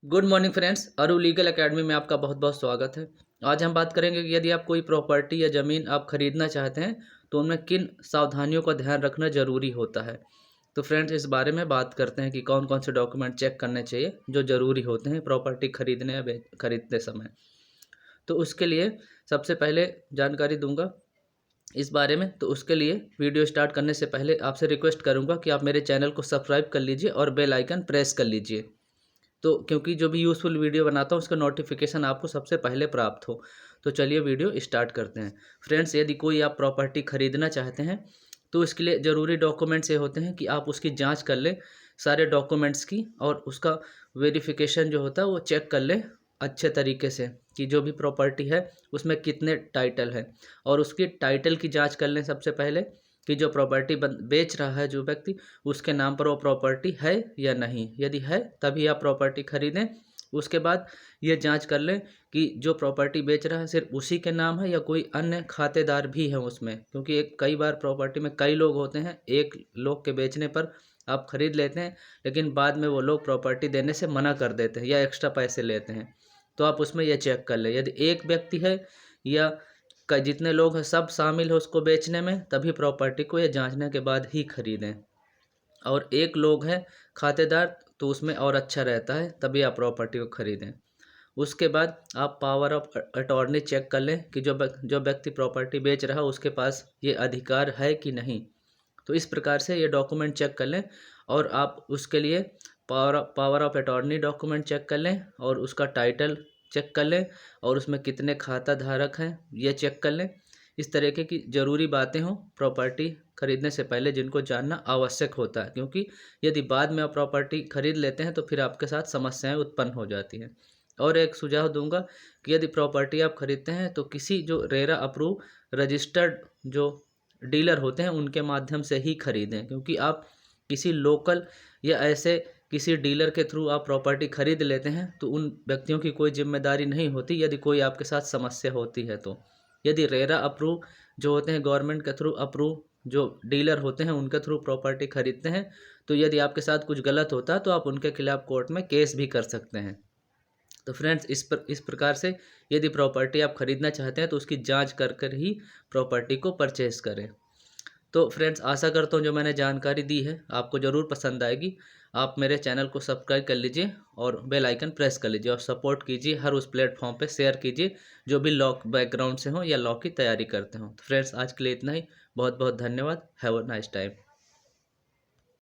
Good morning friends, अरु legal academy में आपका बहुत बहुत स्वागत है। आज हम बात करेंगे कि यदि आप कोई प्रॉपर्टी या ज़मीन आप खरीदना चाहते हैं तो उनमें किन सावधानियों का ध्यान रखना ज़रूरी होता है। तो फ्रेंड्स, इस बारे में बात करते हैं कि कौन कौन से डॉक्यूमेंट चेक करने चाहिए जो ज़रूरी होते हैं प्रॉपर्टी खरीदने या खरीदते समय। तो उसके लिए सबसे पहले जानकारी दूंगा इस बारे में। तो उसके लिए वीडियो स्टार्ट करने से पहले आपसे रिक्वेस्ट करूंगा कि आप मेरे चैनल को सब्सक्राइब कर लीजिए और बेल आइकन प्रेस कर लीजिए, तो क्योंकि जो भी यूज़फुल वीडियो बनाता हूँ उसका नोटिफिकेशन आपको सबसे पहले प्राप्त हो। तो चलिए वीडियो स्टार्ट करते हैं। फ्रेंड्स, यदि कोई आप प्रॉपर्टी खरीदना चाहते हैं तो इसके लिए ज़रूरी डॉक्यूमेंट्स ये होते हैं कि आप उसकी जांच कर लें सारे डॉक्यूमेंट्स की, और उसका वेरिफिकेशन जो होता है वो चेक कर लें अच्छे तरीके से कि जो भी प्रॉपर्टी है उसमें कितने टाइटल है, और उसकी टाइटल की जांच कर लें सबसे पहले कि जो प्रॉपर्टी बेच रहा है जो व्यक्ति, उसके नाम पर वो प्रॉपर्टी है या नहीं। यदि है तभी आप प्रॉपर्टी खरीदें। उसके बाद ये जांच कर लें कि जो प्रॉपर्टी बेच रहा है सिर्फ उसी के नाम है या कोई अन्य खातेदार भी है उसमें, क्योंकि एक कई बार प्रॉपर्टी में कई लोग होते हैं। एक लोग के बेचने पर आप खरीद लेते हैं लेकिन बाद में वो लोग प्रॉपर्टी देने से मना कर देते हैं या एक्स्ट्रा पैसे लेते हैं। तो आप उसमें यह चेक कर लें यदि एक व्यक्ति है या जितने लोग हैं सब शामिल हो उसको बेचने में, तभी प्रॉपर्टी को ये जांचने के बाद ही खरीदें। और एक लोग है खातेदार तो उसमें और अच्छा रहता है, तभी आप प्रॉपर्टी को खरीदें। उसके बाद आप पावर ऑफ अटॉर्नी चेक कर लें कि जो व्यक्ति प्रॉपर्टी बेच रहा है उसके पास ये अधिकार है कि नहीं। तो इस प्रकार से ये डॉक्यूमेंट चेक कर लें, और आप उसके लिए power of attorney document check कर लें और उसका टाइटल चेक कर लें और उसमें कितने खाता धारक हैं ये चेक कर लें। इस तरीके की ज़रूरी बातें हों प्रॉपर्टी खरीदने से पहले जिनको जानना आवश्यक होता है, क्योंकि यदि बाद में आप प्रॉपर्टी खरीद लेते हैं तो फिर आपके साथ समस्याएं उत्पन्न हो जाती हैं। और एक सुझाव दूंगा कि यदि प्रॉपर्टी आप खरीदते हैं तो किसी जो रेरा अप्रूव रजिस्टर्ड जो डीलर होते हैं उनके माध्यम से ही खरीदें, क्योंकि आप किसी लोकल या ऐसे किसी डीलर के थ्रू आप प्रॉपर्टी खरीद लेते हैं तो उन व्यक्तियों की कोई जिम्मेदारी नहीं होती यदि कोई आपके साथ समस्या होती है तो। यदि रेरा अप्रूव जो होते हैं गवर्नमेंट के थ्रू अप्रूव जो डीलर होते हैं उनके थ्रू प्रॉपर्टी खरीदते हैं, तो यदि आपके साथ कुछ गलत होता है तो आप उनके खिलाफ कोर्ट में केस भी कर सकते हैं। तो फ्रेंड्स, इस प्रकार से यदि प्रॉपर्टी आप खरीदना चाहते हैं तो उसकी जांच कर कर ही प्रॉपर्टी को परचेज करें। तो फ्रेंड्स, आशा करता हूँ जो मैंने जानकारी दी है आपको ज़रूर पसंद आएगी। आप मेरे चैनल को सब्सक्राइब कर लीजिए और बेल आइकन प्रेस कर लीजिए और सपोर्ट कीजिए, हर उस प्लेटफॉर्म पे शेयर कीजिए जो भी लॉ बैकग्राउंड से हो या लॉ की तैयारी करते हो। तो फ्रेंड्स, आज के लिए इतना ही। बहुत बहुत धन्यवाद। Have a nice time.